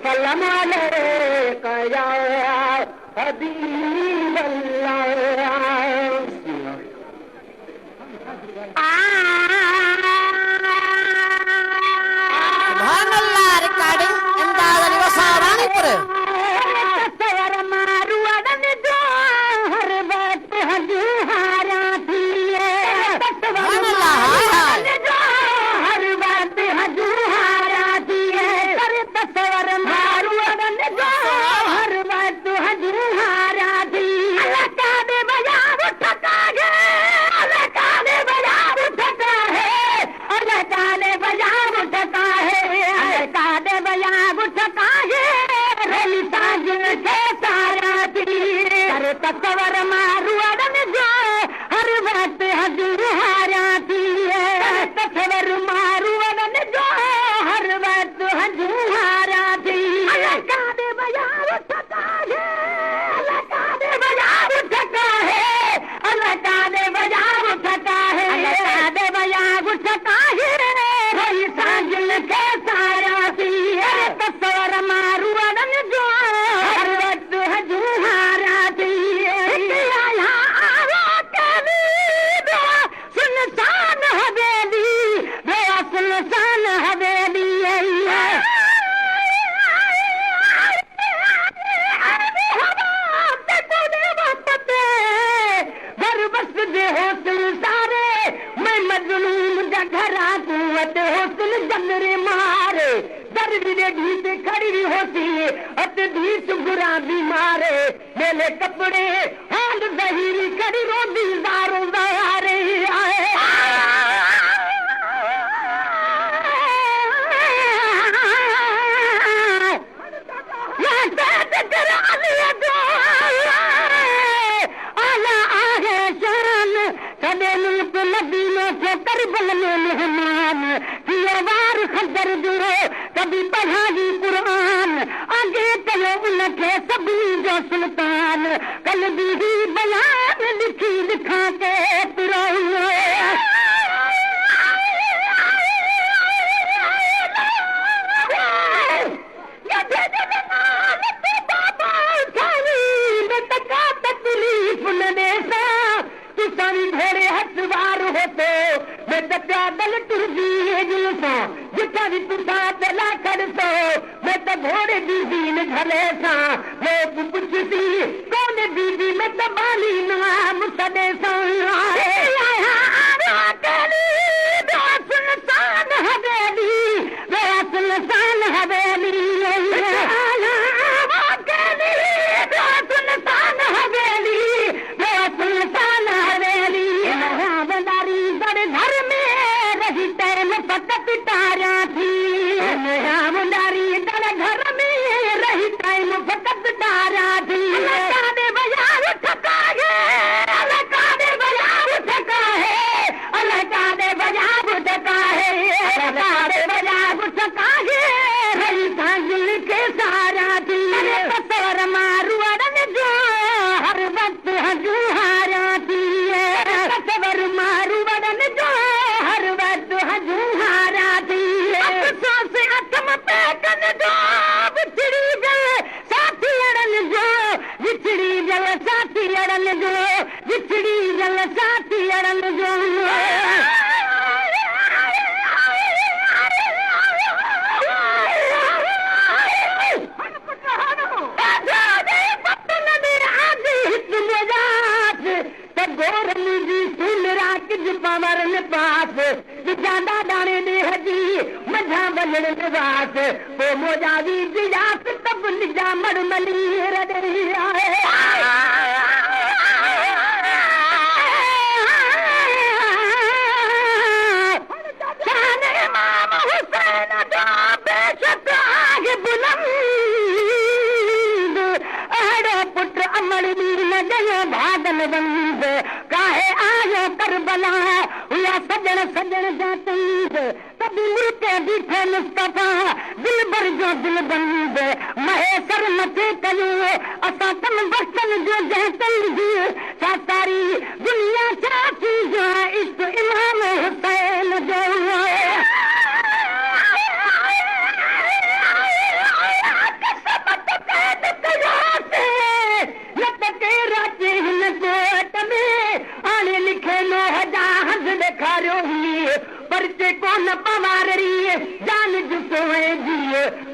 सलाम अलैका या Habib Subhanallah, recording Imdad Ali Wasarani पर तस्वर मारू अड़न जो हर वक्त हजूर हारा थी तस्वर मारू अड़न जो हर वक्त हजूर हारा थी कादे बजा उठता है अल्लाह कादे बजा उठता है अल्लाह कादे बजा उठता है अल्लाह कादे बजा उठता है भाई साजिल के सारा थी तस्वर मारू अड़न जो हर वक्त हजूर हारा थी सुनसान हवेली घर बस दे होसल सारे मैं मजलूम जघरा कुवत होसल जमरे मारे दर्द दे ढीठ खड़ी होती अत ढीठ बुरा बीमारे मेले कपड़े हाल जहीरी खड़ी रोदी दारो दारे आए करबल में मेहमान वार खदर जुड़ो कभी पढ़ा दी कुरान आगे चलो उनके सभी जो सुल्तान कल भी बयान लिखी लिखा के घोड़े हथवार होते मैं पैदल टुरदी जुलसा जिथा भी तुसा चला कर सो मैं तो घोड़े बीबी ने घले सा लोग पुछती कौन बीबी मैं तो बाली नाम सदे सा सुनसान हवेली सुनसान हवेली सुनसान हवेली सुनसान हवेली घर में रही टाइम फकत तारा थी मुंडारी दर घर में रही टाइम फकत तारा थी कादे बजा उठका है अल्लाह कादे बजा उठका है अल्लाह कादे बजा उठका है कादे बजा उठका है रही सांगिल के सारा थी तस्वर मारू अड़न जो हर वक्त हजू हारा थी तस्वर मारू अड़न जो हर वक्त हजू हारा थी से अथम पे कन जो बिछड़ी जल साथी अड़न जो बिछड़ी जल साथी अड़न जो बिछड़ी जल साथी अड़न जो पावर पास जादा दाने ने हजी मझा बलण निवास वो मोजावी जियास तब निजा मरमली रदे आए शाने इमाम हुसैन दा बेशक आगे बुलंद अड़ो पुत्र अमर वीर न गयो भागल बंद काहे आयो करबला हुआ सजन सजन जातंद तभी मुर्के बीठे मुस्तफा दिल भर जो दिल बंद महेश्वर मथे कयो असा तम बसन जो जहतल जी सारी दुनिया चाची जो इश्क इमाम हुसैन जो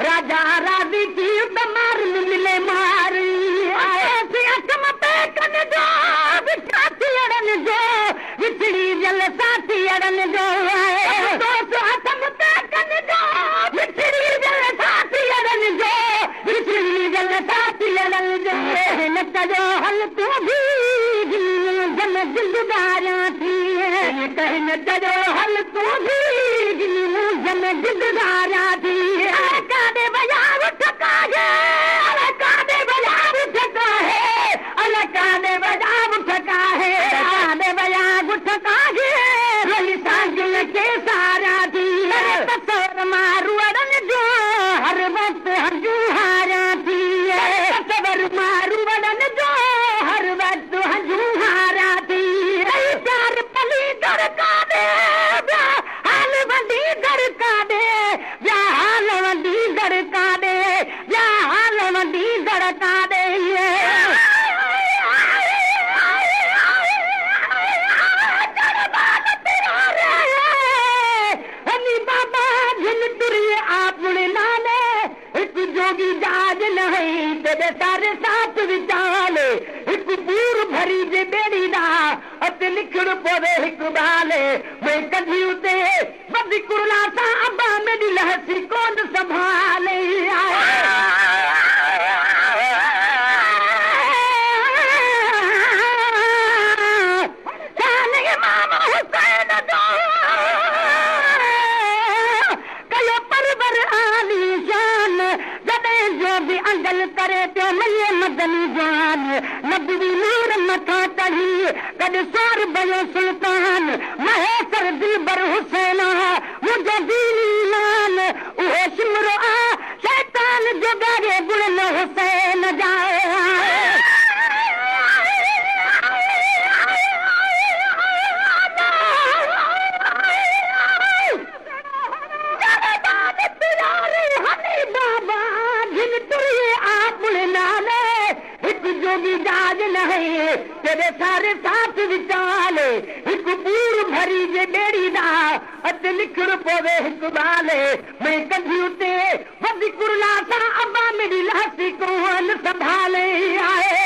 राजा राजी थी त मार मिले मारी ऐसे अचम पे कन जो विछाती अड़न जो विछड़ी जल साथी अड़न जो दोस्त अचम पे कन जो विछड़ी जल साथी अड़न जो विछड़ी जल साथी अड़न जो नच जो हल तू भी जन जिंददारियां थी नच जो हल तू भी जन जिंददारियां थी कादे बजा उठ काहे अरे कादे बजा उठ काहे अरे कादे बजा उठ काहे कादे बजा उठ काहे रोली सांगिल के सारा थी तसर मारू अड़न जो हर वक्त हंजू हारा थी तसर मारू अड़न जो हर वक्त हंजू हारा थी चार पली दरका दे हाल वंडी दरका दे हाल वंडी दरका दे हाल वंडी दरका दे बाबा जिन तुरिए आपने नाने एक जोगी जाज नहीं तेरे सारे साथ विचाल एक पूर भरी जे बेड़ी दा अते लिखड़ पोदे हिक बाले मैं कभी उते बदी कुरला सा अब्बा मेरी लहसी कोन संभाले करे तो मये मदनी जान नबी नूर मथा तड़ी कद सार बयो सुल्तान महेसर दिलबर हुसैन मुझे दीनी ईमान उहे सिमरो आ शैतान जो गारे गुण हुसैन जाए जोगी जाज नहीं तेरे सारे साथ विचाल एक पूर भरी जे बेड़ी दा अत लिखड़ पोवे हिक बाले मैं कभी उते वदी कुरला सा अब्बा मेरी लासी कोन संभाले आए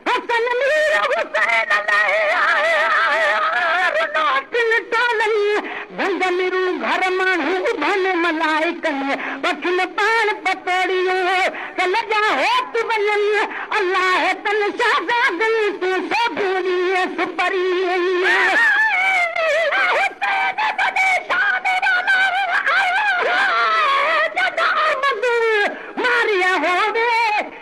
हसन मीर हुसैन मिरू घर माण्हू भन मलाइकन बखिन पान पतोड़ियो कल जा होत वञन अल्लाह तन शाहज़ादन तू सोभरी सुपरी मारिया होवे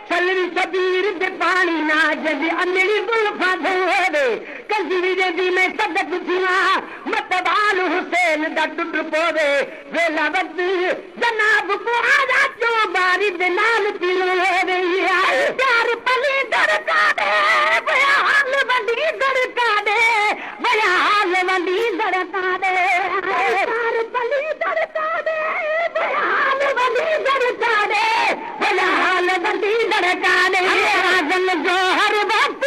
चलरी सबीर दे पानी ना जदी अमड़ी गुल्फा धोवे कजरी दे में सदक थिया मतबाल हुसैन दा टुट पोवे वेला वक्त जनाब को आजा चो बारी दे नाल पिलोवे चार पली दरका दे बया हाल वंडी दरका दे बया हाल वंडी दरका दे चार पली दरका दे बया हाल वंडी दरका दे बया हाल वंडी दरका दे राजन जो हर वक्त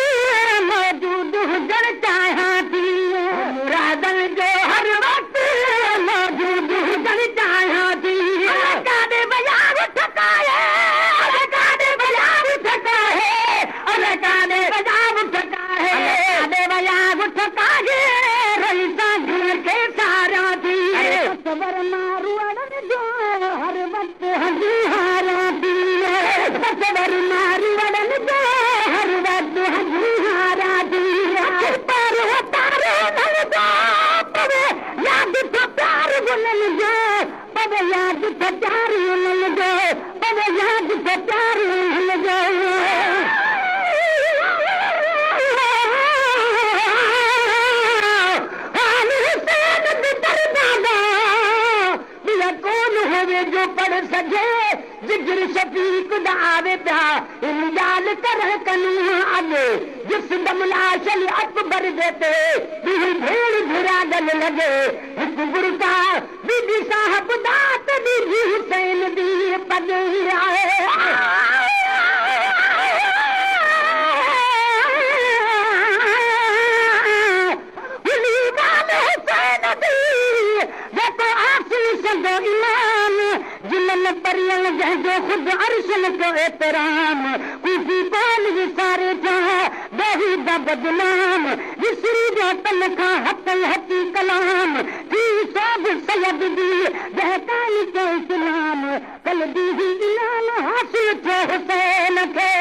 मौजूद हुजर चाहा थी राजन जो हर वक्त मौजूद हुजर चाहा थी कादे बजा उठ काहे अरे कादे बजा उठ काहे अरे कादे बजा उठ काहे कादे बजा उठ काहे रही सांझ के सारा थी सबर मारू अड़न जो हर वक्त हंसी हारा थी सबर मारू अड़न जो हर वक्त हंसी हारा थी पर तारे नल दो पवे याद तो प्यार गुनल जो पवे याद तो प्यार गुनल जो पवे याद तो प्यार गुनल जो कौन होवे जो पढ़ सके जिगर शफीक दा आवे प्या इमदाद कर कनू आगे जिस दमला चल अकबर देते बिल भेड़ भुरा गल लगे एक बुरका बीबी साहब दात बीबी हुसैन दी पगे आए न परियल जंहिंजो ख़ुदि अर्शन को एतराम कूफी बाल विसारे जा दही दा बदनाम विसरी जो तन खां हथल हथी कलाम थी सब सयद दी बहकानी को इस्लाम कल दी ही इनाम हासिल थियो हुसैन खे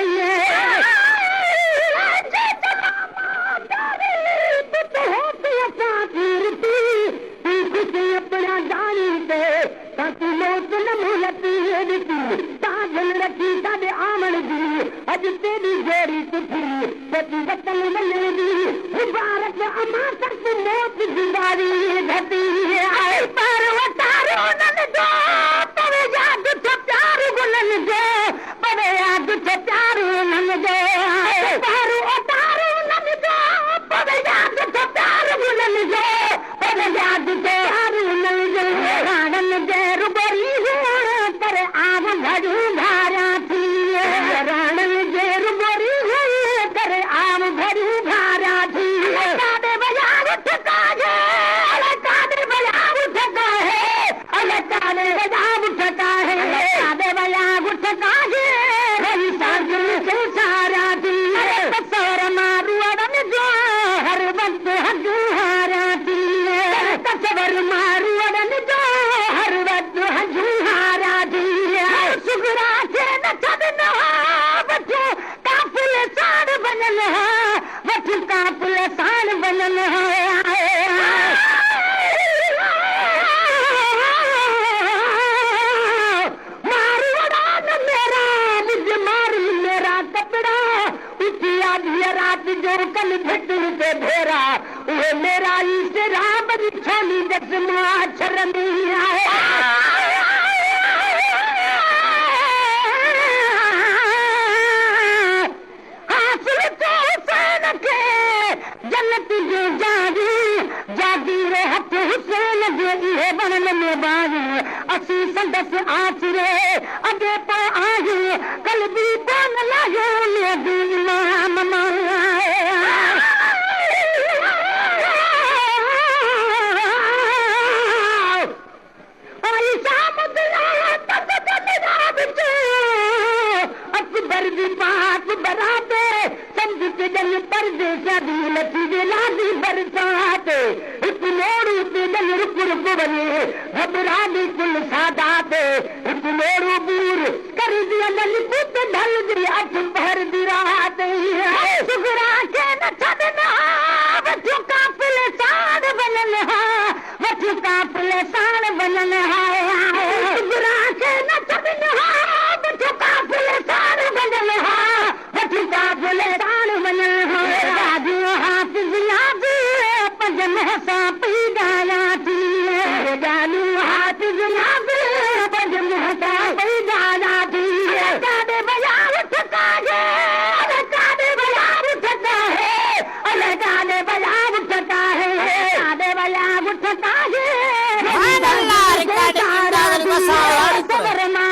अपना जानी दे ताकि मौत न मुलती ताजल रखी तादे आमण दी अज तेरी जोड़ी सुठी सची वतन वने दी मुबारक अमा तक मौत जिंदारी घटी आए पर वतारो नन जो पवे याद छ प्यार गुलन जो पवे याद छ प्यार नन जो पर वतारो नन जो पवे याद छ प्यार गुलन जो पवे याद छ राणन जे रुबरी पर आम भरू धारा थी राणन जे रुबरी पर आम भरू धारा थी कादे बजा उठता है कादे बजा उठता है कादे बजा उठता है कादे बजा उठता है रही साजन से सारा थी तसर मारू अड़न जो हर वक्त हजुहारा थी तसवर मारू अड़न जो हर वक्त हजुहारा थी सुगरा से न छदना वठो काफिल साण बनल वठो काफिल साण बनल मारू अड़ान मेरा मुझ मारू मेरा कपड़ा उठी आधी रात जो कल भेटन से भेरा वो मेरा इस राम दी छोली जसमा छरनी आए हासिल तो हुसैन के जन्नत जो जागी जागी रे हथ हुसैन जो इहे बनन में बाजी असी संदस आसरे अगे पा आही कल भी बन लायो ने दी इमाम अकबर दी बात बराते समझ के जन पर्दे शादी लती दे लादी बरसात एक मोड़ू ते जन रुक रुक बने घबरा दी कुल सादात एक मोड़ू बूर कर दिया जन पुत ढल दी अठ पहर दी रात सुगरा के न छदना वठो काफिल साण बनल वठो काफिल साण बनल सुगरा के न छदना वठो काफिल साण बनल वठो काफिल साण बनल राजू हाफिज याद पंजन सा पी गाया थी जानू हाफिज याद पंजन सा पी गाया थी कादे बजा उठता है कादे बजा उठता है कादे बजा उठता है कादे बजा उठता है Subhanallah, recording in the Masala.